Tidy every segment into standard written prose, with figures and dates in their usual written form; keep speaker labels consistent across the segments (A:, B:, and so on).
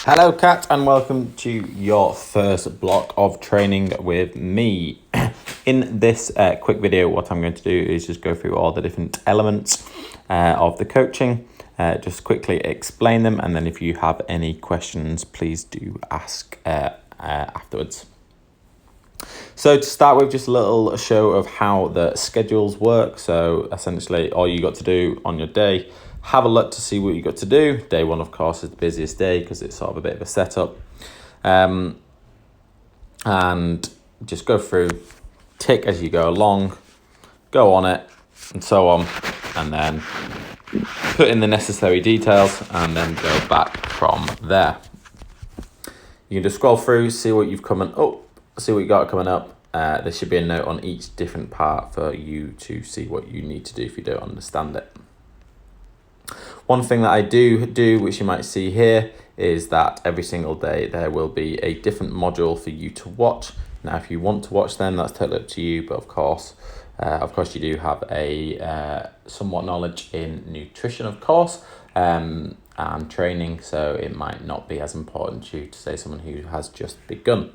A: Hello, Kat, and welcome to your first block of training with me. In this quick video, what I'm going to do is just go through all the different elements of the coaching, just quickly explain them, and then if you have any questions, please do ask afterwards. So to start with, just a little show of how the schedules work. So essentially all you got to do on your day, have a look to see what you got to do. Day one, of course, is the busiest day because it's sort of a bit of a setup. And just go through, tick as you go along, go on it, and so on. And then put in the necessary details and then go back from there. You can just scroll through, see what you've coming up, see what you got coming up. There should be a note on each different part for you to see what you need to do if you don't understand it. One thing that I do, which you might see here, is that every single day there will be a different module for you to watch. Now, if you want to watch them, that's totally up to you. But of course, you do have a somewhat knowledge in nutrition, of course, and training. So it might not be as important to you to say someone who has just begun.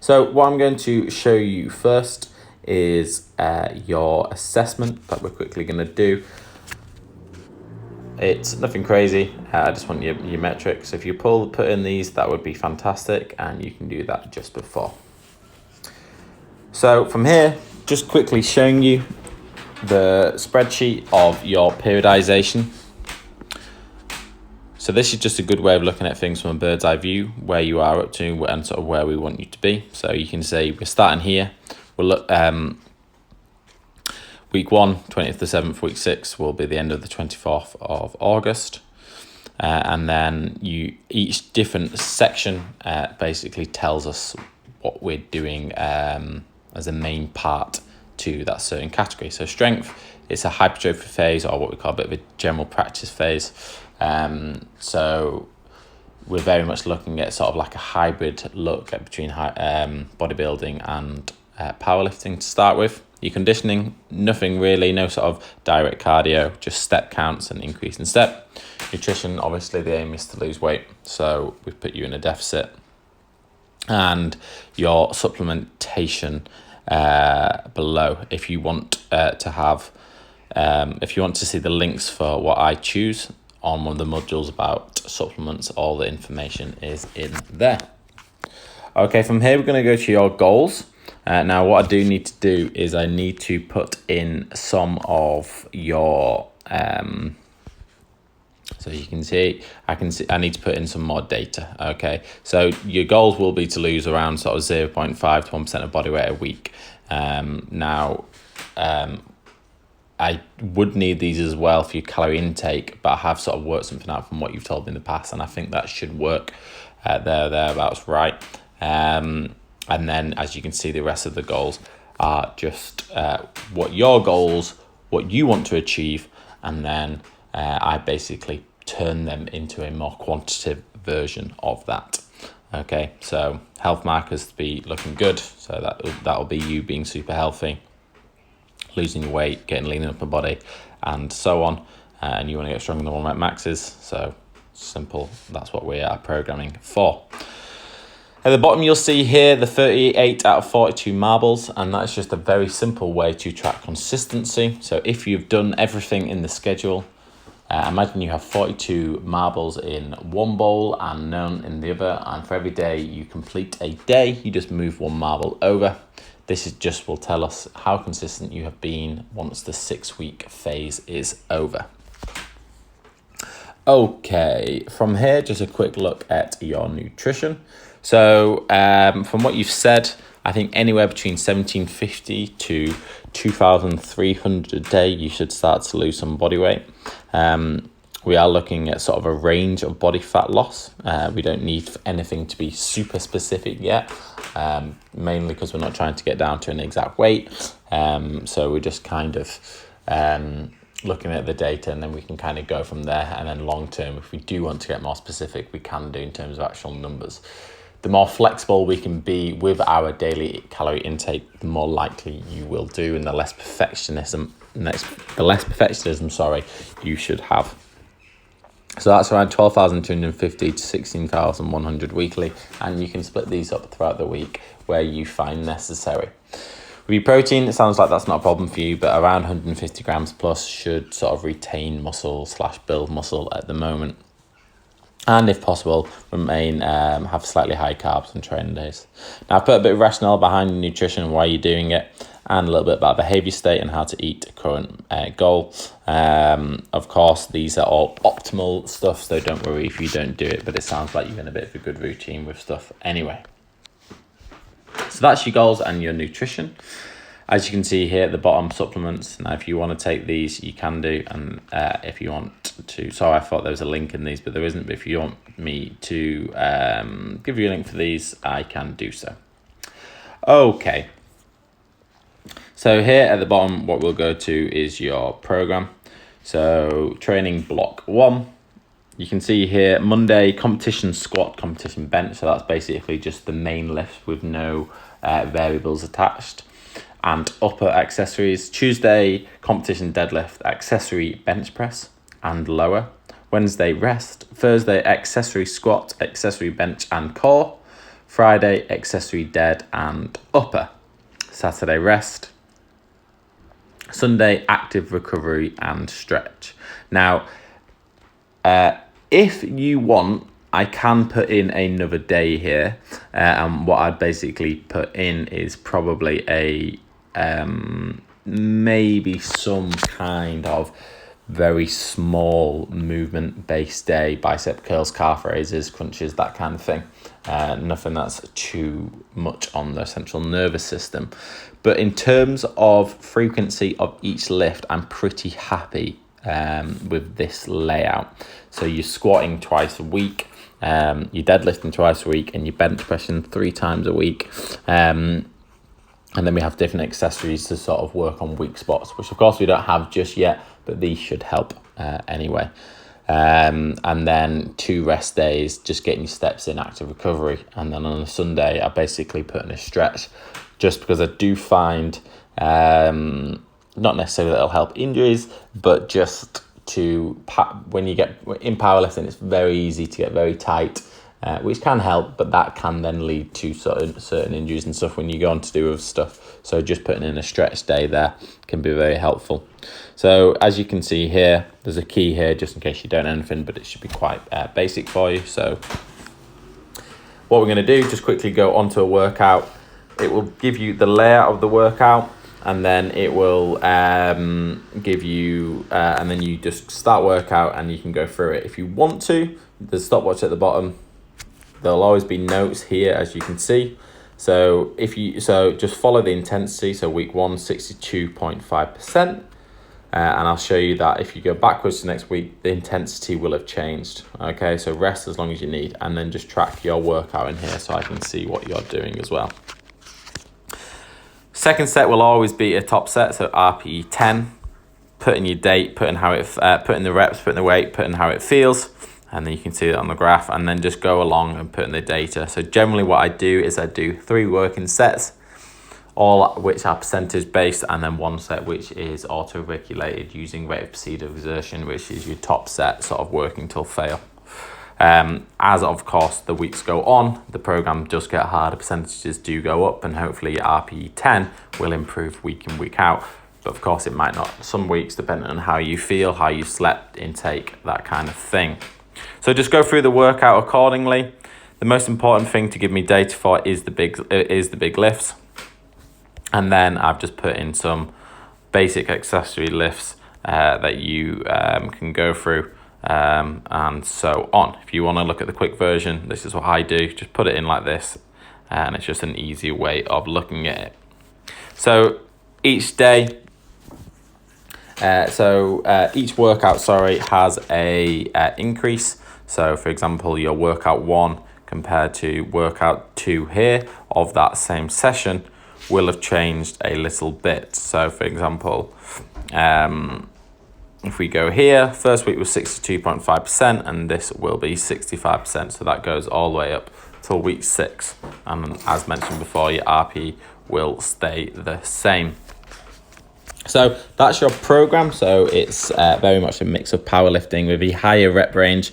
A: So what I'm going to show you first is your assessment that we're quickly going to do. It's nothing crazy. I just want your metrics. If you put in these, that would be fantastic, and you can do that just before. So from here, just quickly showing you the spreadsheet of your periodization. So this is just a good way of looking at things from a bird's eye view, where you are up to and sort of where we want you to be. So you can say we're starting here. We'll look. Week 1, 20th to 7th, week 6 will be the end of the 24th of August. And then each different section basically tells us what we're doing as a main part to that certain category. So strength, it's a hypertrophy phase, or what we call a bit of a general practice phase. So we're very much looking at sort of like a hybrid look at between bodybuilding and powerlifting to start with. Your conditioning, nothing really, no sort of direct cardio, just step counts and increase in step. Nutrition, obviously the aim is to lose weight, so we've put you in a deficit. And your supplementation below, if you want if you want to see the links for what I choose on one of the modules about supplements, all the information is in there. Okay, from here we're going to go to your goals. Now, what I do need to do is I need to put in some of your, so you can see, I need to put in some more data. Okay, so your goals will be to lose around sort of 0.5 to 1% of body weight a week. I would need these as well for your calorie intake, but I have sort of worked something out from what you've told me in the past, and I think that should work thereabouts right. And then, as you can see, the rest of the goals are just what your goals, what you want to achieve, and then I basically turn them into a more quantitative version of that. Okay, so health markers to be looking good, so that'll be you being super healthy, losing your weight, getting lean upper body, and so on. And you want to get stronger than 1 rep maxes, so simple. That's what we are programming for. At the bottom, you'll see here the 38 out of 42 marbles, and that's just a very simple way to track consistency. So if you've done everything in the schedule, imagine you have 42 marbles in one bowl and none in the other, and for every day you complete a day, you just move one marble over. This will tell us how consistent you have been once the 6-week phase is over. Okay, from here, just a quick look at your nutrition. So from what you've said, I think anywhere between 1750 to 2,300 a day, you should start to lose some body weight. We are looking at sort of a range of body fat loss. We don't need anything to be super specific yet, mainly because we're not trying to get down to an exact weight. So we're just kind of looking at the data, and then we can kind of go from there. And then long term, if we do want to get more specific, we can do in terms of actual numbers. The more flexible we can be with our daily calorie intake, the more likely you will do, and the less perfectionism you should have. So that's around 12,250 to 16,100 weekly, and you can split these up throughout the week where you find necessary. With your protein, it sounds like that's not a problem for you, but around 150 grams plus should sort of retain muscle / build muscle at the moment. And if possible, have slightly high carbs on training days. Now, I've put a bit of rationale behind nutrition and why you're doing it, and a little bit about behavior state and how to eat current goal. Of course, these are all optimal stuff, so don't worry if you don't do it, but it sounds like you're in a bit of a good routine with stuff anyway. So that's your goals and your nutrition. As you can see here at the bottom, supplements. Now, if you want to take these, you can do. And if you want to, sorry, I thought there was a link in these, but there isn't. But if you want me to give you a link for these, I can do so. Okay. So here at the bottom, what we'll go to is your program. So training block 1. You can see here, Monday, competition squat, competition bench. So that's basically just the main lift with no variables attached. And upper accessories. Tuesday, competition deadlift, accessory bench press and lower. Wednesday, rest. Thursday, accessory squat, accessory bench and core. Friday, accessory dead and upper. Saturday, rest. Sunday, active recovery and stretch. Now, if you want, I can put in another day here. And what I'd basically put in is probably maybe some kind of very small movement based day, bicep curls, calf raises, crunches, that kind of thing. Nothing that's too much on the central nervous system. But in terms of frequency of each lift, I'm pretty happy with this layout. So you're squatting twice a week, you're deadlifting twice a week, and you're bench pressing 3 times a week. And then we have different accessories to sort of work on weak spots, which of course we don't have just yet, but these should help anyway. And then 2 rest days, just getting your steps in, active recovery. And then on a Sunday, I basically put in a stretch, just because I do find, not necessarily that it'll help injuries, but just when you get in powerlifting, it's very easy to get very tight, which can help, but that can then lead to certain injuries and stuff when you go on to do other stuff. So just putting in a stretch day there can be very helpful. So as you can see here, there's a key here just in case you don't know anything, but it should be quite basic for you. So what we're going to do, just quickly go onto a workout. It will give you the layout of the workout, and then it will give you, and then you just start workout and you can go through it. If you want to, there's stopwatch at the bottom. There'll always be notes here, as you can see. So just follow the intensity. So week 1, 62.5%. And I'll show you that if you go backwards to next week, the intensity will have changed. Okay, so rest as long as you need, and then just track your workout in here so I can see what you're doing as well. Second set will always be a top set, so RPE 10. Put in your date, put in the reps, put in the weight, put in how it feels. And then you can see it on the graph, and then just go along and put in the data. So generally what I do is I do 3 working sets, all which are percentage based, and then 1 set which is auto-regulated using rate of perceived exertion, which is your top set, sort of working till fail. As of course the weeks go on, the program does get harder, percentages do go up, and hopefully RPE 10 will improve week in, week out. But of course it might not, some weeks, depending on how you feel, how you slept, intake, that kind of thing. So just go through the workout accordingly. The most important thing to give me data for is the big lifts. And then I've just put in some basic accessory lifts that you can go through and so on. If you want to look at the quick version, this is what I do. Just put it in like this, and it's just an easier way of looking at it. So each day, each workout, has a increase. So for example, your workout 1 compared to workout 2 here of that same session will have changed a little bit. So for example, if we go here, first week was 62.5%, and this will be 65%. So that goes all the way up till week 6. And as mentioned before, your RP will stay the same. So that's your program. So it's very much a mix of powerlifting with a higher rep range,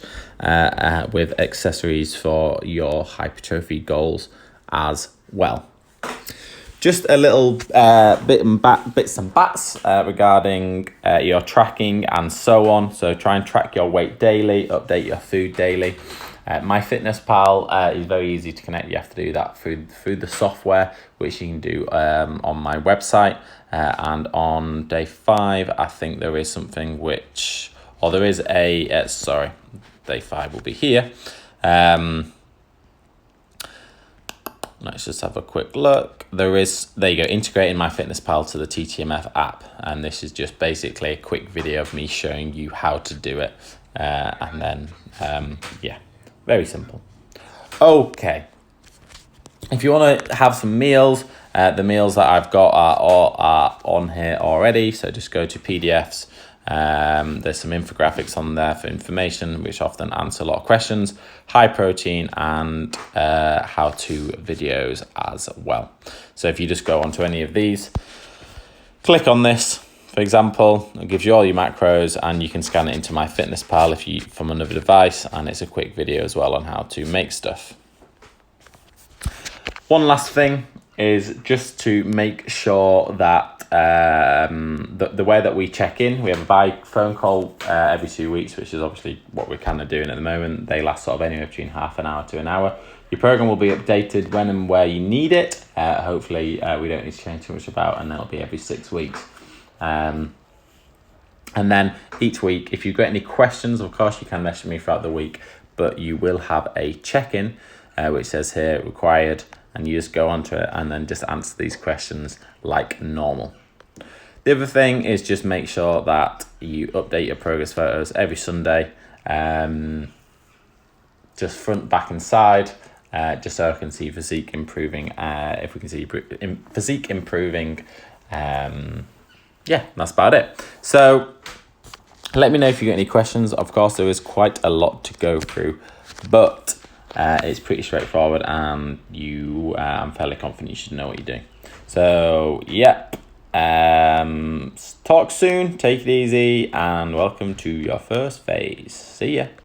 A: with accessories for your hypertrophy goals as well. Just a little bits and bats regarding your tracking and so on. So try and track your weight daily, update your food daily. MyFitnessPal is very easy to connect. You have to do that through the software, which you can do on my website. And on day 5, I think there is something which, or there is a, day 5 will be here. Let's just have a quick look. There you go, integrating MyFitnessPal to the TTMF app. And this is just basically a quick video of me showing you how to do it. And then, yeah, very simple. Okay. If you want to have some meals, the meals that I've got are on here already. So just go to PDFs. There's some infographics on there for information, which often answer a lot of questions, high protein and how-to videos as well. So if you just go onto any of these, click on this, for example, it gives you all your macros and you can scan it into MyFitnessPal from another device, and it's a quick video as well on how to make stuff. One last thing is just to make sure that the way that we check in, we have a phone call every 2 weeks, which is obviously what we're kind of doing at the moment. They last sort of anywhere between half an hour to an hour. Your program will be updated when and where you need it. Hopefully we don't need to change too much about, and that'll be every 6 weeks. And then each week, if you've got any questions, of course you can message me throughout the week, but you will have a check-in which says here required, and you just go onto it and then just answer these questions like normal. The other thing is just make sure that you update your progress photos every Sunday, just front, back and side, just so I can see physique improving. If we can see physique improving, yeah, that's about it. So let me know if you got any questions. Of course, there is quite a lot to go through, but it's pretty straightforward, and I'm fairly confident you should know what you're doing. So yeah, talk soon, take it easy, and welcome to your first phase. See ya.